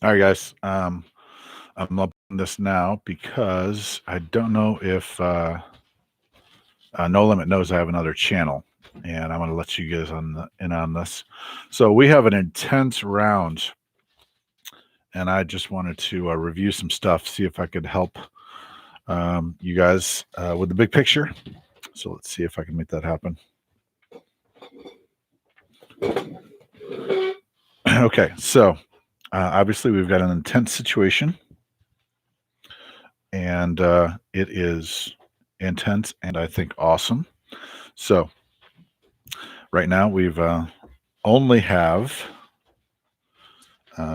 All right, guys. I'm up on this now because I don't know if No Limit knows I have another channel, and I'm going to let you guys in on this. So we have an intense round, and I just wanted to review some stuff, see if I could help you guys with the big picture. So let's see if I can make that happen. Okay, so obviously we've got an intense situation, and it is intense and I think awesome. So right now we've only have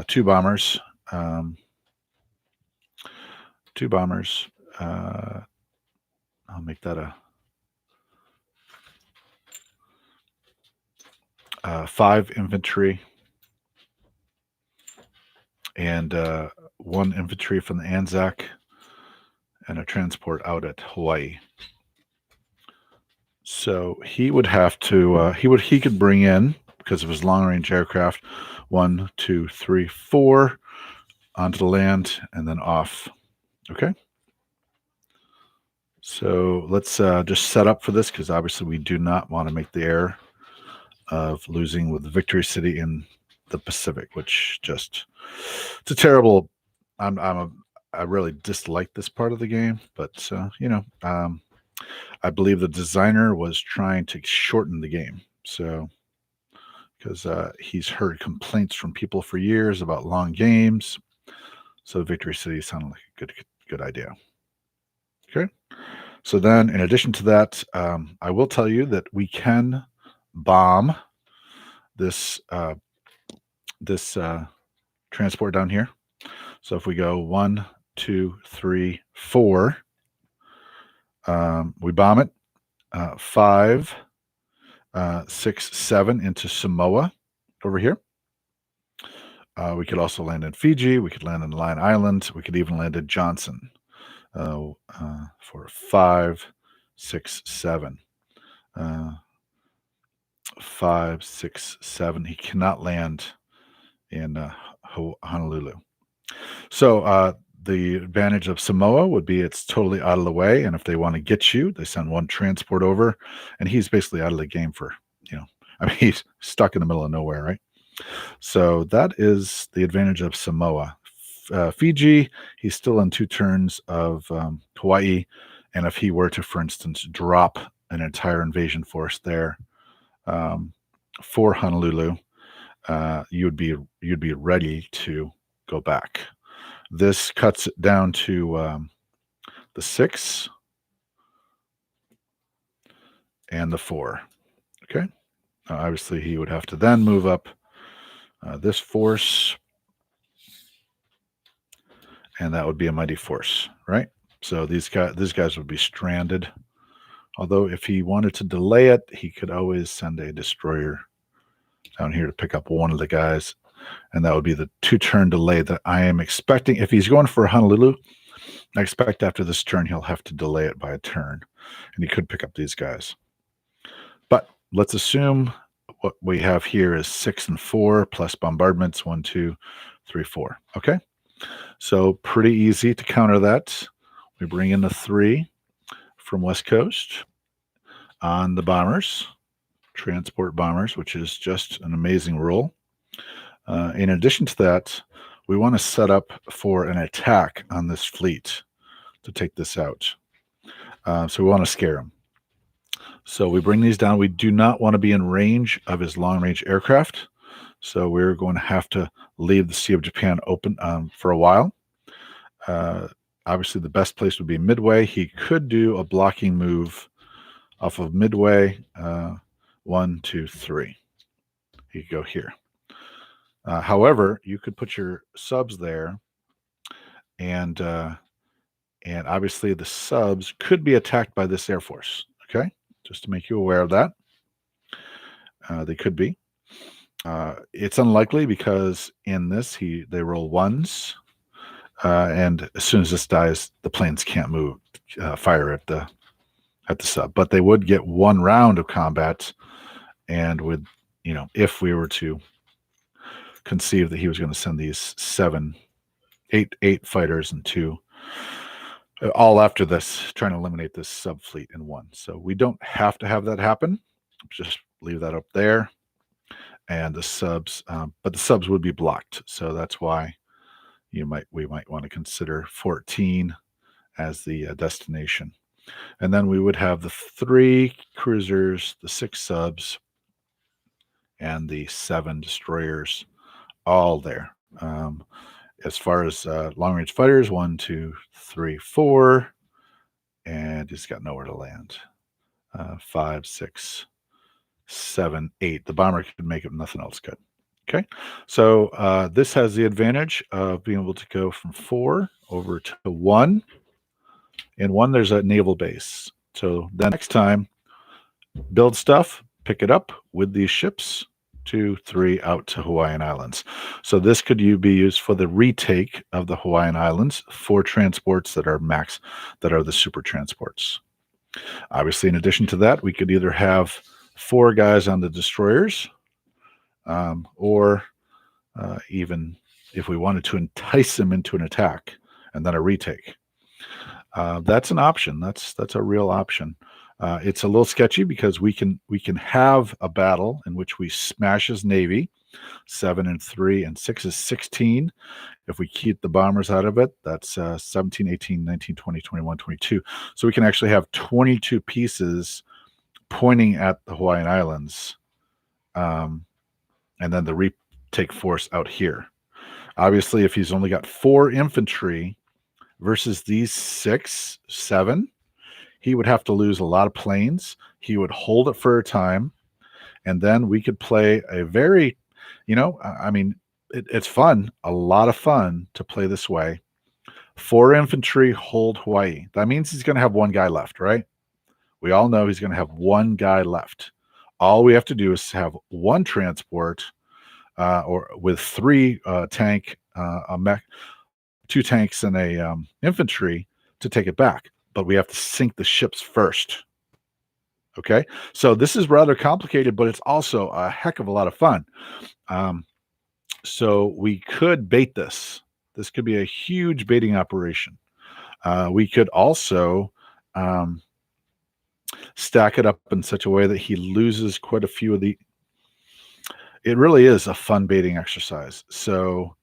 two bombers. Um, two bombers. I'll make that a 5 infantry and one infantry from the Anzac and a transport out at Hawaii. So he would have to he could bring in, because of his long range aircraft, 1, 2, 3, 4 onto the land and then off. Okay. So let's just set up for this, because obviously we do not want to make the error of losing with Victory City in the Pacific, which just it's a terrible. I really dislike this part of the game, but I believe the designer was trying to shorten the game. So because he's heard complaints from people for years about long games, so Victory City sounded like a good idea. Okay. So then, in addition to that, I will tell you that we can bomb this transport down here. So if we go 1, 2, 3, 4, we bomb it. 5, 6, 7 into Samoa over here. We could also land in Fiji. We could land in Line Island. We could even land in Johnson for 5, 6, 7. 5, 6, 7. He cannot land in Honolulu. So the advantage of Samoa would be it's totally out of the way, and if they want to get you, they send one transport over, and he's basically out of the game for, I mean, he's stuck in the middle of nowhere, right? So that is the advantage of Samoa. Fiji, he's still in 2 turns of Hawaii, and if he were to, for instance, drop an entire invasion force there for Honolulu, you'd be ready to go back. This cuts it down to the 6 and the 4. Okay. Obviously, he would have to then move up this force, and that would be a mighty force, right? So these guys would be stranded. Although if he wanted to delay it, he could always send a destroyer down here to pick up one of the guys, and that would be the 2-turn delay that I am expecting. If he's going for Honolulu, I expect after this turn he'll have to delay it by a turn, and he could pick up these guys. But let's assume what we have here is 6 and 4 plus bombardments 1, 2, 3, 4. Okay, so pretty easy to counter that. We bring in the 3 from West Coast on the bombers, transport bombers, which is just an amazing rule. In addition to that, we want to set up for an attack on this fleet to take this out. So we want to scare him. So we bring these down. We do not want to be in range of his long-range aircraft. So we're going to have to leave the Sea of Japan open for a while. Obviously, the best place would be Midway. He could do a blocking move off of Midway. 1, 2, 3. He could go here. However, you could put your subs there, and obviously the subs could be attacked by this Air Force. Okay, just to make you aware of that. They could be. It's unlikely because in this they roll 1s, and as soon as this dies, the planes can't move, fire at the sub. But they would get 1 round of combat, and if we were to conceived that he was going to send these eight fighters and 2 all after this, trying to eliminate this sub fleet in 1. So we don't have to have that happen. Just leave that up there. And the subs, but the subs would be blocked. So that's why we might want to consider 14 as the destination. And then we would have the 3 cruisers, the 6 subs, and the 7 destroyers all there. As far as long-range fighters, 1, 2, 3, 4, and he's got nowhere to land. 5, 6, 7, 8. The bomber could make it, nothing else could. Okay, so this has the advantage of being able to go from 4 over to 1. In 1, there's a naval base. So then next time, build stuff, pick it up with these ships, 2, 3 out to Hawaiian Islands. So this could be used for the retake of the Hawaiian Islands for transports that are the super transports. Obviously, in addition to that, we could either have 4 guys on the destroyers, or even if we wanted to entice them into an attack and then a retake. That's an option. That's a real option. It's a little sketchy because we can have a battle in which we smash his navy. 7 and 3 and 6 is 16. If we keep the bombers out of it, that's 17, 18, 19, 20, 21, 22. So we can actually have 22 pieces pointing at the Hawaiian Islands, and then the retake force out here. Obviously, if he's only got 4 infantry versus these 6, 7, he would have to lose a lot of planes. He would hold it for a time, and then we could play a very, it's fun, a lot of fun to play this way. 4 infantry hold Hawaii. That means he's going to have 1 guy left, right? We all know he's going to have 1 guy left. All we have to do is have 1 transport, or with 3 tank, a mech, 2 tanks and a infantry to take it back. But we have to sink the ships first. Okay, so this is rather complicated, but it's also a heck of a lot of fun. So we could bait this. This could be a huge baiting operation. We could also stack it up in such a way that he loses quite a few of the. It really is a fun baiting exercise. So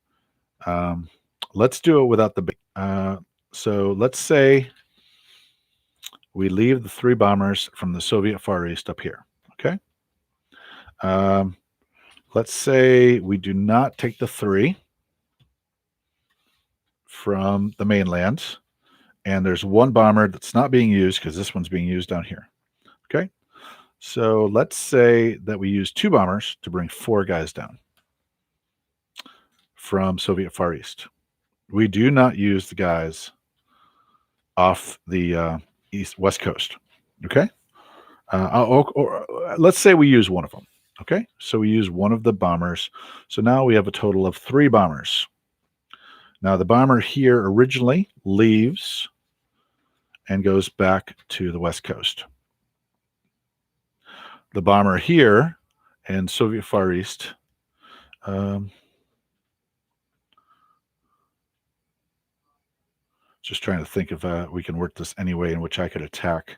let's do it without the bait. So let's say we leave the 3 bombers from the Soviet Far East up here. Okay. Let's say we do not take the 3 from the mainland, and there's 1 bomber that's not being used because this one's being used down here. Okay. So let's say that we use 2 bombers to bring 4 guys down from Soviet Far East. We do not use the guys off the west coast. Okay. Or let's say we use 1 of them. Okay. So we use 1 of the bombers. So now we have a total of 3 bombers. Now the bomber here originally leaves and goes back to the west coast. The bomber here in Soviet Far East just trying to think if we can work this any way in which I could attack.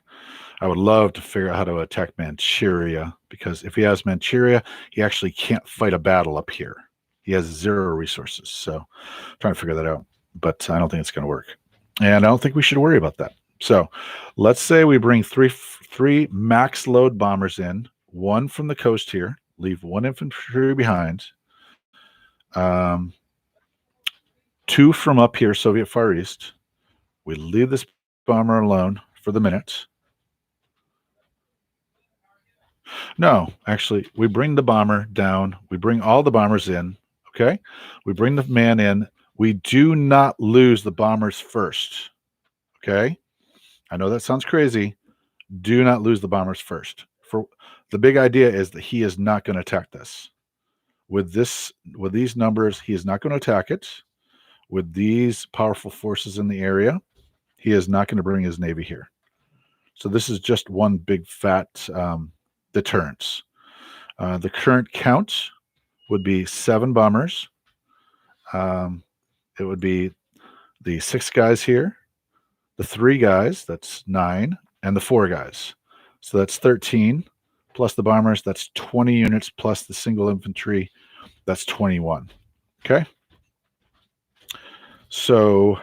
I would love to figure out how to attack Manchuria, because if he has Manchuria, he actually can't fight a battle up here. He has 0 resources. So I'm trying to figure that out, but I don't think it's going to work. And I don't think we should worry about that. So let's say we bring three max load bombers in, 1 from the coast here, leave 1 infantry behind, 2 from up here, Soviet Far East. We leave this bomber alone for the minute. No, actually, we bring the bomber down. We bring all the bombers in. Okay. We bring the man in. We do not lose the bombers first. Okay. I know that sounds crazy. Do not lose the bombers first. For the big idea is that he is not going to attack this. With these numbers, he is not going to attack it. With these powerful forces in the area, he is not going to bring his navy here. So this is just one big fat deterrence. The current count would be 7 bombers. It would be the 6 guys here, the 3 guys, that's 9, and the 4 guys. So that's 13 plus the bombers, that's 20 units plus the single infantry, that's 21. Okay. So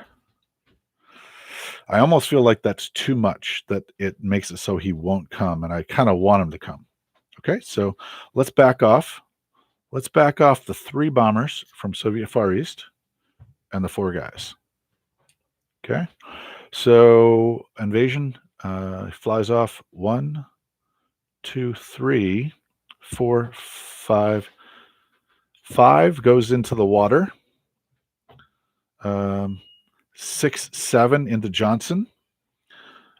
I almost feel like that's too much, that it makes it so he won't come, and I kind of want him to come. Okay, so let's back off. Let's back off the 3 bombers from Soviet Far East and the 4 guys. Okay, so invasion flies off 1, 2, 3, 4, 5. 5 goes into the water. 6, 7 into Johnson.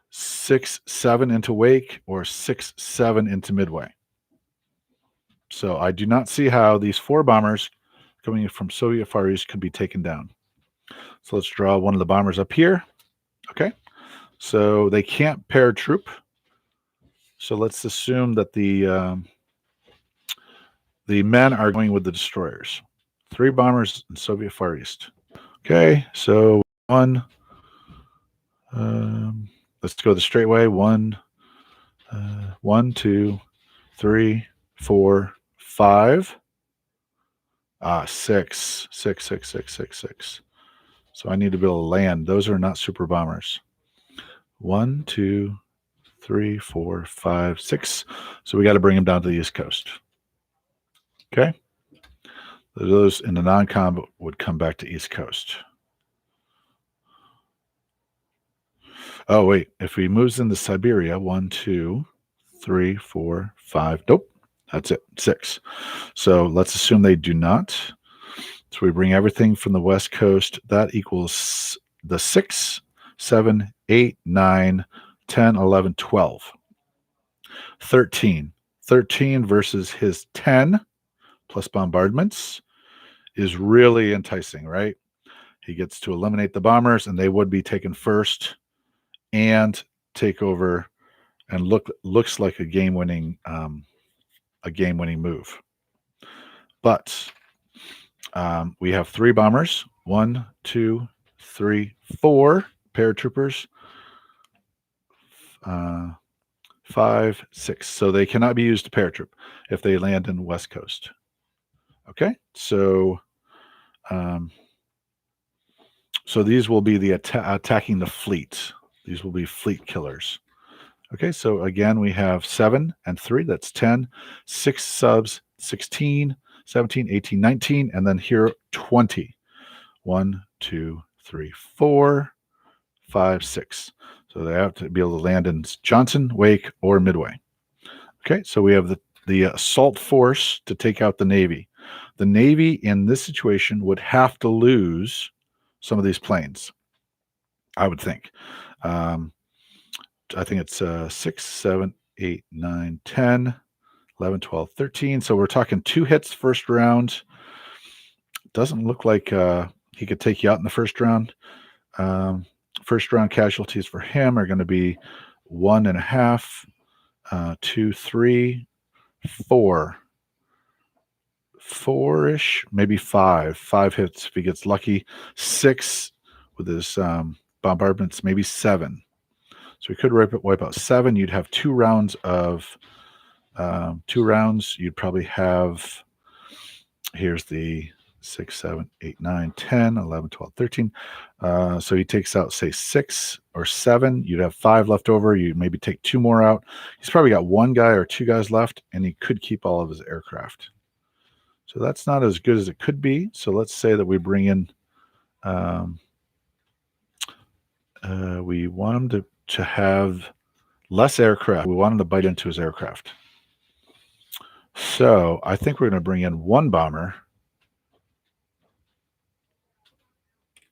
6, 7 into Wake, or 6, 7 into Midway. So I do not see how these 4 bombers coming from Soviet Far East could be taken down. So let's draw one of the bombers up here. Okay, so they can't paratroop. So let's assume that the men are going with the destroyers. 3 bombers in Soviet Far East. Okay, so 1. Let's go the straight way. 1, 2, 3, 4, 5. 6. So I need to be able to land. Those are not super bombers. 1, 2, 3, 4, 5, 6. So we got to bring them down to the East Coast. Okay. Those in the non-com would come back to East Coast. Oh, wait. If he moves into Siberia, 1, 2, 3, 4, 5. Nope. That's it. 6. So let's assume they do not. So we bring everything from the West Coast. That equals the 6, 7, 8, 9, 10, 11, 12. 13. 13 versus his 10 plus bombardments is really enticing, right? He gets to eliminate the bombers, and they would be taken first and take over, and looks like a game-winning move. But we have 3 bombers. 1, 2, 3, 4 paratroopers. 5, 6. So they cannot be used to paratroop if they land in the West Coast. Okay, so so these will be the attacking the fleet. These will be fleet killers. Okay, so again, we have 7 and 3. That's 10. 6 subs, 16, 17, 18, 19, and then here 20. 1, 2, 3, 4, 5, 6. So they have to be able to land in Johnson, Wake, or Midway. Okay, so we have the assault force to take out the Navy. The Navy in this situation would have to lose some of these planes, I would think. I think it's 6, 7, 8, 9, 10, 11, 12, 13. So we're talking 2 hits first round. Doesn't look like he could take you out in the first round. First round casualties for him are going to be 1.5, 2, 3, 4. 4-ish, maybe 5. 5 hits if he gets lucky. 6 with his bombardments, maybe 7. So we could wipe out 7. You'd have 2 rounds of 2 rounds. You'd probably have, here's the 6, 7, 8, 9, 10, 11, 12, 13. So he takes out, say, 6 or 7. You'd have 5 left over. You'd maybe take 2 more out. He's probably got 1 guy or 2 guys left, and he could keep all of his aircraft. So that's not as good as it could be. So let's say that we bring in, we want him to have less aircraft. We want him to bite into his aircraft. So I think we're going to bring in 1 bomber,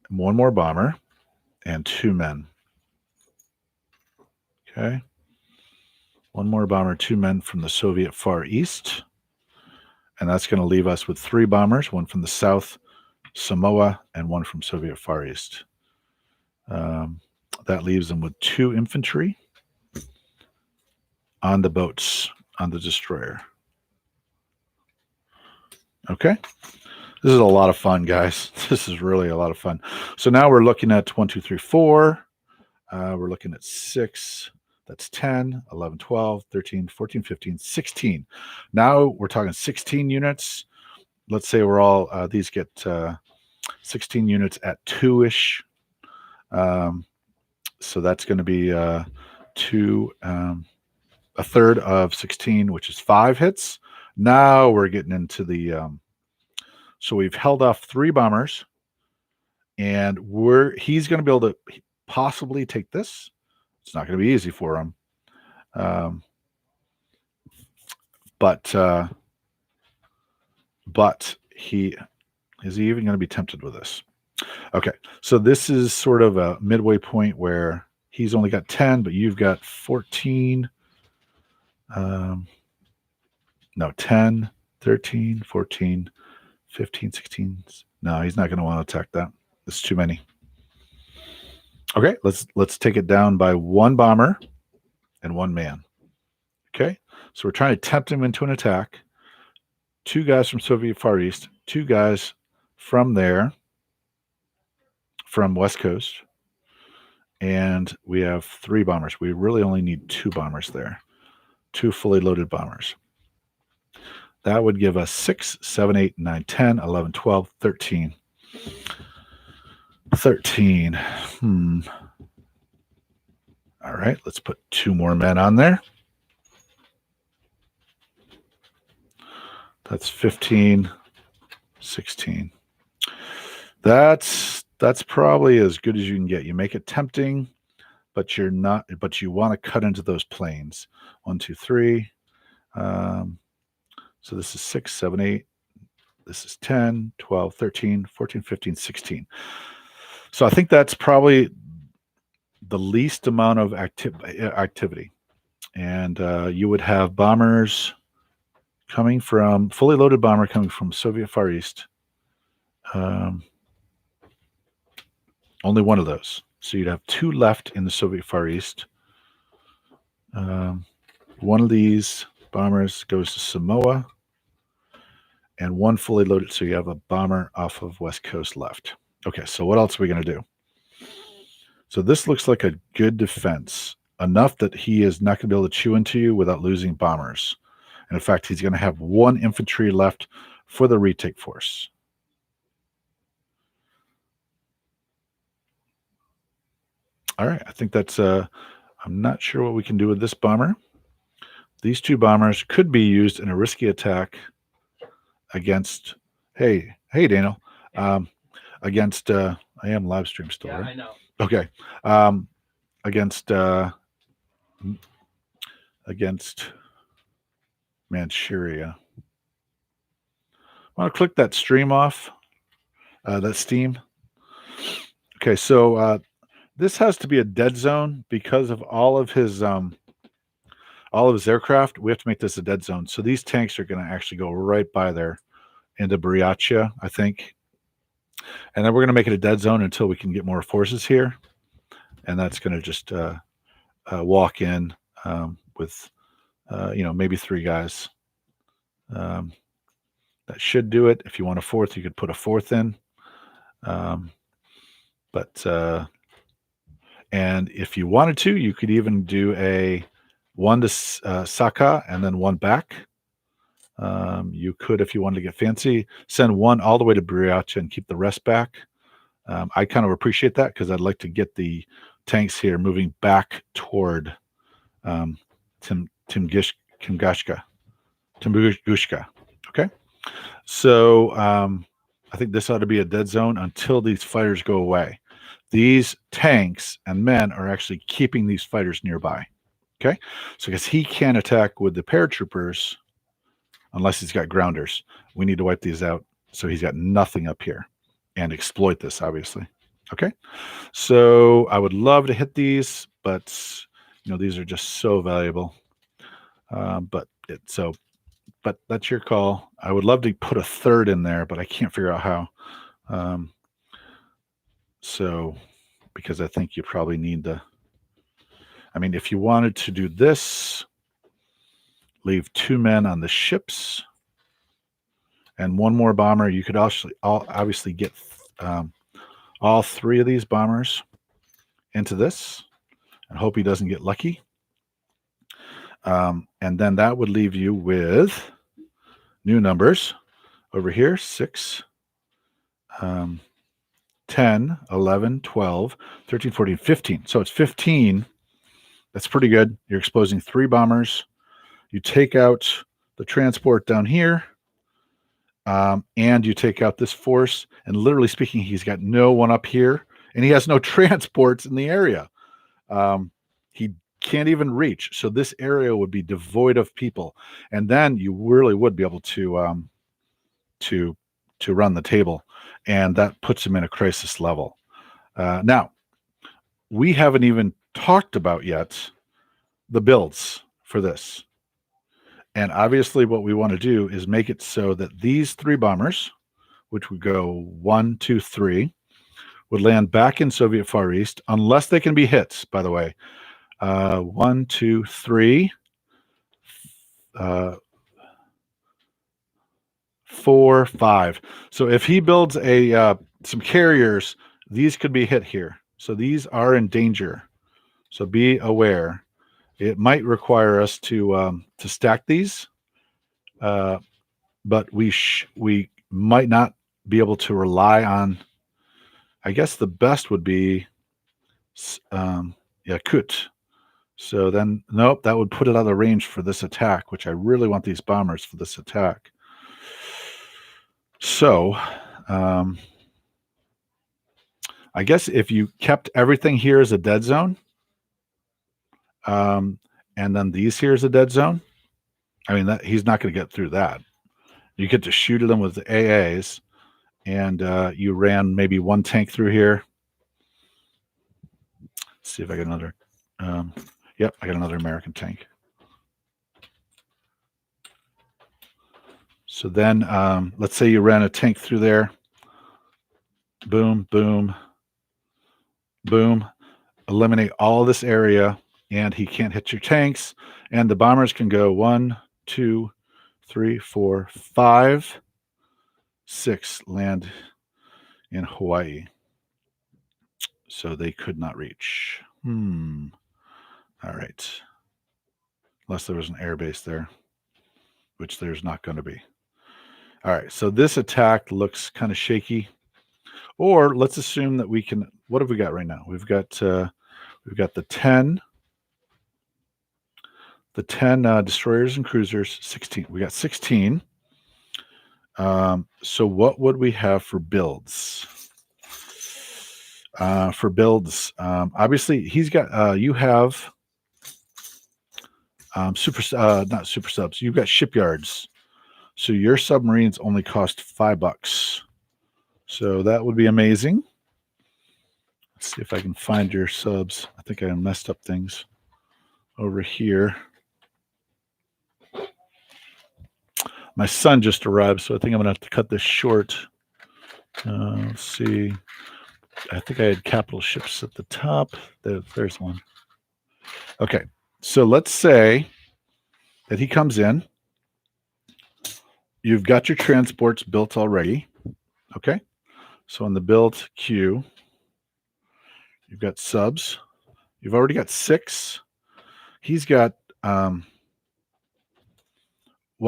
1 more bomber, and 2 men. Okay. 1 more bomber, 2 men from the Soviet Far East. And that's going to leave us with 3 bombers, 1 from the South, Samoa, and 1 from Soviet Far East. That leaves them with 2 infantry on the boats, on the destroyer. Okay. This is a lot of fun, guys. This is really a lot of fun. So now we're looking at 1, 2, 3, 4. We're looking at 6. That's 10, 11, 12, 13, 14, 15, 16. Now we're talking 16 units. Let's say we're all, these get 16 units at 2-ish. So that's going to be 2, a third of 16, which is 5 hits. Now we're getting into the, so we've held off 3 bombers, and he's going to be able to possibly take this. It's not going to be easy for him. But is he even going to be tempted with this? Okay, so this is sort of a midway point where he's only got 10, but you've got 14. No, 10, 13, 14, 15, 16. No, he's not going to want to attack that. It's too many. Okay, let's take it down by 1 bomber and 1 man. Okay, so we're trying to tempt him into an attack. 2 guys from Soviet Far East, 2 guys from there, from West Coast, and we have 3 bombers. We really only need 2 bombers there, 2 fully loaded bombers. That would give us 6, 7, 8, 9, 10, 11, 12, 13. 13. All right, let's put 2 more men on there. That's 15, 16. That's probably as good as you can get. You make it tempting, but you want to cut into those planes. 1, 2, 3. So this is 6, 7, 8. This is 10, 12, 13, 14, 15, 16. So I think that's probably the least amount of activity. And you would have bombers coming from, fully loaded bomber coming from Soviet Far East. Only one of those. So you'd have 2 left in the Soviet Far East. One of these bombers goes to Samoa, and 1 fully loaded. So you have a bomber off of West Coast left. Okay, so what else are we going to do? So this looks like a good defense, enough that he is not going to be able to chew into you without losing bombers. And in fact, he's going to have 1 infantry left for the retake force. All right, I think that's, I'm not sure what we can do with this bomber. These 2 bombers could be used in a risky attack against, hey, Daniel, against, I am live stream still, right? I know. Okay. Against Manchuria. I want to click that stream off, that Steam. Okay, so this has to be a dead zone because of all of his aircraft. We have to make this a dead zone. So these tanks are going to actually go right by there into Buryatia, I think. And then we're going to make it a dead zone until we can get more forces here. And that's going to just walk in with, maybe 3 guys. That should do it. If you want a 4th, you could put a 4th in. And if you wanted to, you could even do a 1 to Saka and then 1 back. You could, if you wanted to get fancy, send 1 all the way to Buryatia and keep the rest back. I kind of appreciate that because I'd like to get the tanks here moving back toward Tunguska. Okay, so I think this ought to be a dead zone until these fighters go away. These tanks and men are actually keeping these fighters nearby. Okay, so because he can't attack with the paratroopers unless he's got grounders. We need to wipe these out so he's got nothing up here and exploit this, obviously. Okay, so I would love to hit these, but these are just so valuable. But that's your call. I would love to put a 3rd in there, but I can't figure out how. So because I think you probably need if you wanted to do this, leave 2 men on the ships and one more bomber. You could also obviously get all three of these bombers into this and hope he doesn't get lucky. And then that would leave you with new numbers over here, 6, 10, 11, 12, 13, 14, 15. So it's 15. That's pretty good. You're exposing 3 bombers. You take out the transport down here, and you take out this force. And literally speaking, he's got no one up here, and he has no transports in the area. He can't even reach. So this area would be devoid of people, and then you really would be able to run the table, and that puts him in a crisis level. Now, we haven't even talked about yet the builds for this. And obviously what we want to do is make it so that these 3 bombers, which would go 1, 2, 3, would land back in Soviet Far East, unless they can be hit, by the way. 1, 2, 3, 4, 5. So if he builds some carriers, these could be hit here. So these are in danger. So be aware. It might require us to stack these, but we might not be able to rely on. I guess the best would be Yakut. So then, nope, that would put it out of range for this attack, which I really want these bombers for this attack. So I guess if you kept everything here as a dead zone, and then these here is a dead zone, I mean, he's not going to get through that. You get to shoot at them with the AAs, and you ran maybe 1 tank through here. Let's see if I get another. Yep, I got another American tank. So then let's say you ran a tank through there. Boom, boom, boom. Eliminate all of this area, and he can't hit your tanks. And the bombers can go 1, 2, 3, 4, 5, 6, land in Hawaii. So they could not reach. All right. Unless there was an air base there, which there's not going to be. All right. So this attack looks kind of shaky. Or let's assume that we can. What have we got right now? We've got the 10 destroyers and cruisers. 16. We got 16. So what would we have for builds? Obviously he's got. You have not super subs. You've got shipyards. So your submarines only cost $5. So that would be amazing. Let's see if I can find your subs. I think I messed up things over here. My son just arrived, so I think I'm going to have to cut this short. Let's see. I think I had capital ships at the top. There's one. Okay, so let's say that he comes in. You've got your transports built already. Okay, so on the build queue, you've got subs. You've already got 6. He's got 1,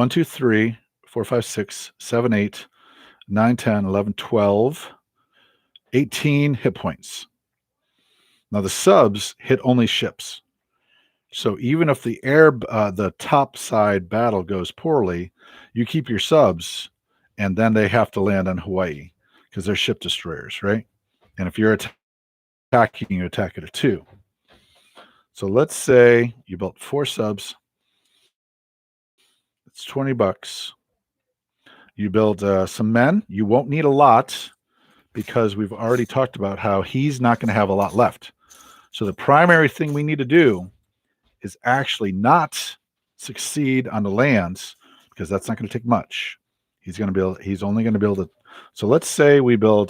2, 3, 4, 5, 6, 7, 8, 9, 10, 11, 12, 18 hit points. Now the subs hit only ships. So even if the top side battle goes poorly, you keep your subs, and then they have to land on Hawaii because they're ship destroyers, right? And if you're attacking, you attack it at 2. So let's say you built 4 subs. It's $20. You build some men. You won't need a lot because we've already talked about how he's not going to have a lot left. So the primary thing we need to do is actually not succeed on the lands, because that's not going to take much. He's only going to build it. So let's say we're going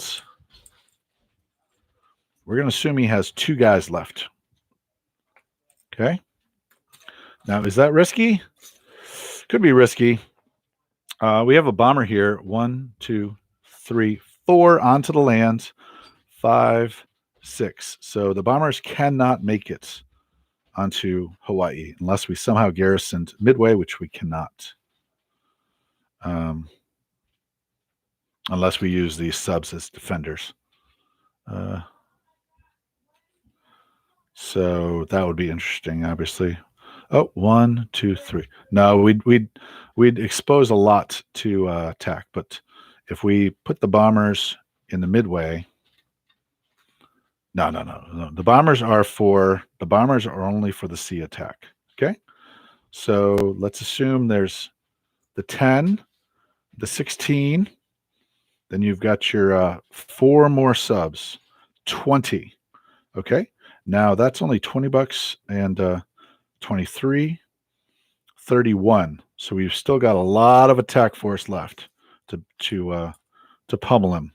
to assume he has 2 guys left. Okay. Now, is that risky? Could be risky. We have a bomber here. 1, 2, 3, 4 onto the land. 5, 6. So the bombers cannot make it onto Hawaii unless we somehow garrisoned Midway, which we cannot. Unless we use these subs as defenders. So that would be interesting, obviously. Oh, 1, 2, 3. No, we'd expose a lot to attack, but if we put the bombers in the Midway, no. The bombers are only for the sea attack. Okay, so let's assume there's the 10, the 16. Then you've got your 4 more subs, 20. Okay, now that's only $20 and 23, 31. So we've still got a lot of attack force left to pummel him.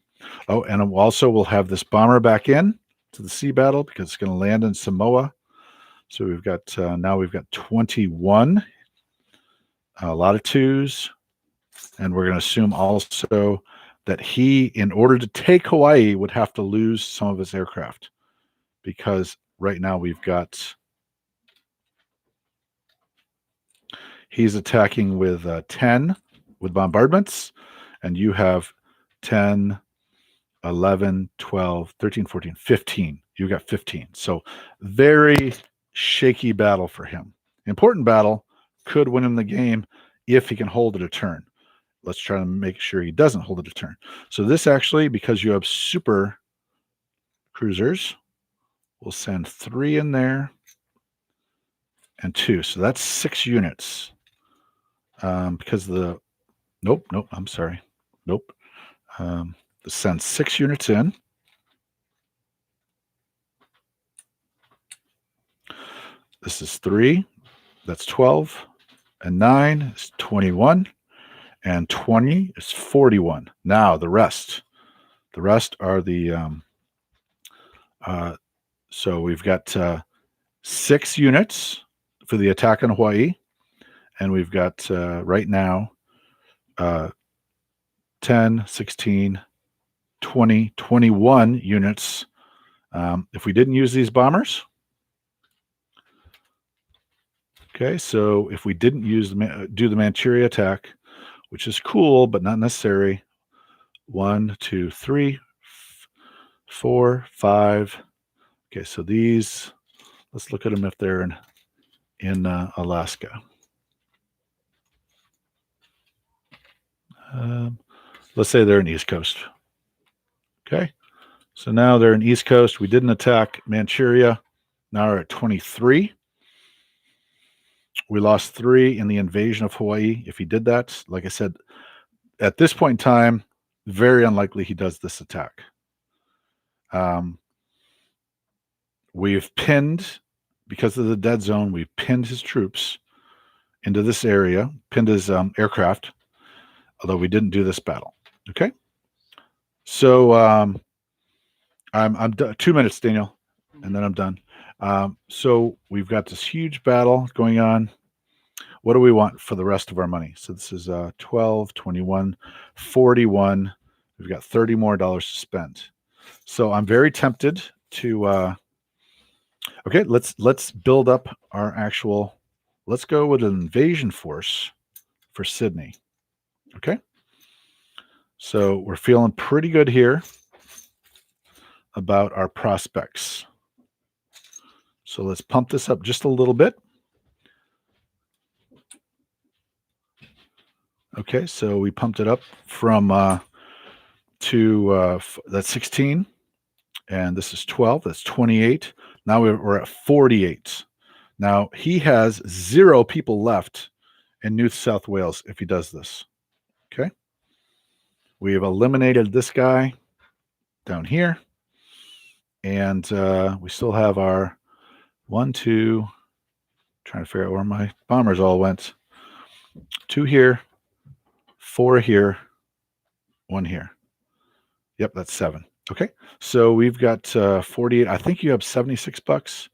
Oh, and also we'll have this bomber back in to the sea battle because it's going to land in Samoa. So we've got now we've got 21, a lot of 2s, and we're going to assume also that he, in order to take Hawaii, would have to lose some of his aircraft because right now we've got. He's attacking with 10 with bombardments, and you have 10, 11, 12, 13, 14, 15. You got 15. So very shaky battle for him. Important battle, could win him the game if he can hold it a turn. Let's try to make sure he doesn't hold it a turn. So this actually, because you have super cruisers, we'll send 3 in there and 2. So that's 6 units. Because the nope, I'm sorry. Nope. Send 6 units in. This is 3. That's 12. And 9 is 21. And 20 is 41. Now the rest. The rest are the so we've got 6 units for the attack on Hawaii. And we've got right now 10, 16, 20, 21 units. If we didn't use these bombers, okay, so if we didn't do the Manchuria attack, which is cool but not necessary. 1, 2, 3, 4, 5. Okay, so these, let's look at them if they're in Alaska. Let's say they're in East Coast. Okay, so now they're in East Coast. We didn't attack Manchuria. Now we're at 23. We lost 3 in the invasion of Hawaii. If he did that, like I said, at this point in time, very unlikely he does this attack. We've pinned, because of the dead zone, we've pinned his troops into this area, pinned his aircraft, although we didn't do this battle. Okay, so I'm done. 2 minutes, Daniel, and then I'm done. So we've got this huge battle going on. What do we want for the rest of our money? So this is 12, 21, 41. We've got $30 more to spend. So I'm very tempted to okay, let's build up our actual, let's go with an invasion force for Sydney. Okay, so we're feeling pretty good here about our prospects. So let's pump this up just a little bit. Okay, so we pumped it up from that's 16, and this is 12. That's 28. Now we're at 48. Now he has 0 people left in New South Wales if he does this. Okay, we have eliminated this guy down here, and we still have our 1, 2. Trying to figure out where my bombers all went. 2 here, 4 here, 1 here. Yep, that's 7. Okay, so we've got 48. I think you have $76,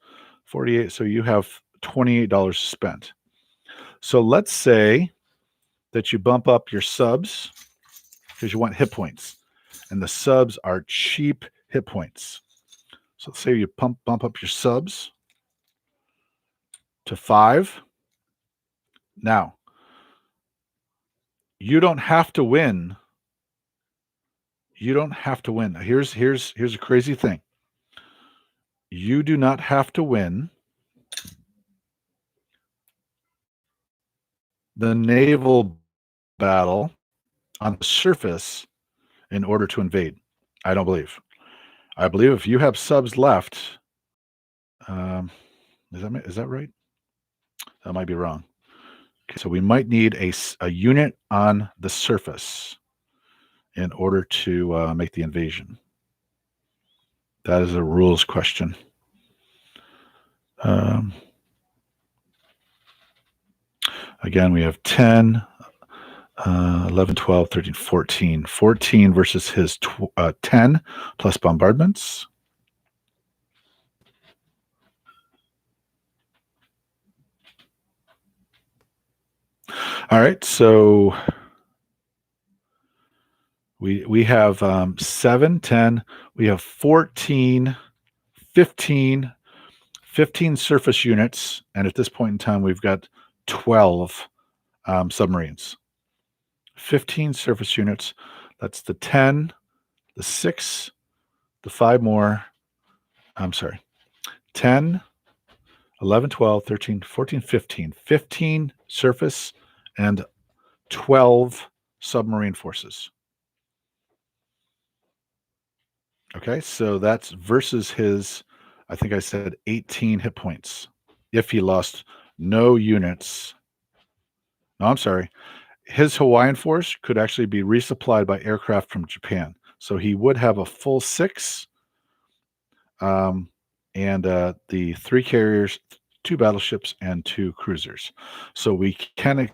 48. So you have $28 spent. So let's say that you bump up your subs because you want hit points. And the subs are cheap hit points. So say you bump up your subs to 5. Now, you don't have to win. You don't have to win. Here's a crazy thing. You do not have to win the naval battle on the surface in order to invade. I don't believe. I believe if you have subs left, is that right? That might be wrong. Okay, so we might need a unit on the surface in order to make the invasion. That is a rules question. Again, we have 10, 11, 12, 13, 14. 14 versus his 10 plus bombardments. All right, so we have 7, 10. We have 14, 15 surface units, and at this point in time, we've got 12 submarines. 15 surface units. That's the 10, the 6, the 5 more. I'm sorry. 10, 11, 12, 13, 14, 15. 15 surface and 12 submarine forces. Okay, so that's versus his, I think I said 18 hit points. If he lost no units. No, I'm sorry. His Hawaiian force could actually be resupplied by aircraft from Japan. So he would have a full 6, and the 3 carriers, 2 battleships, and 2 cruisers. So we can expect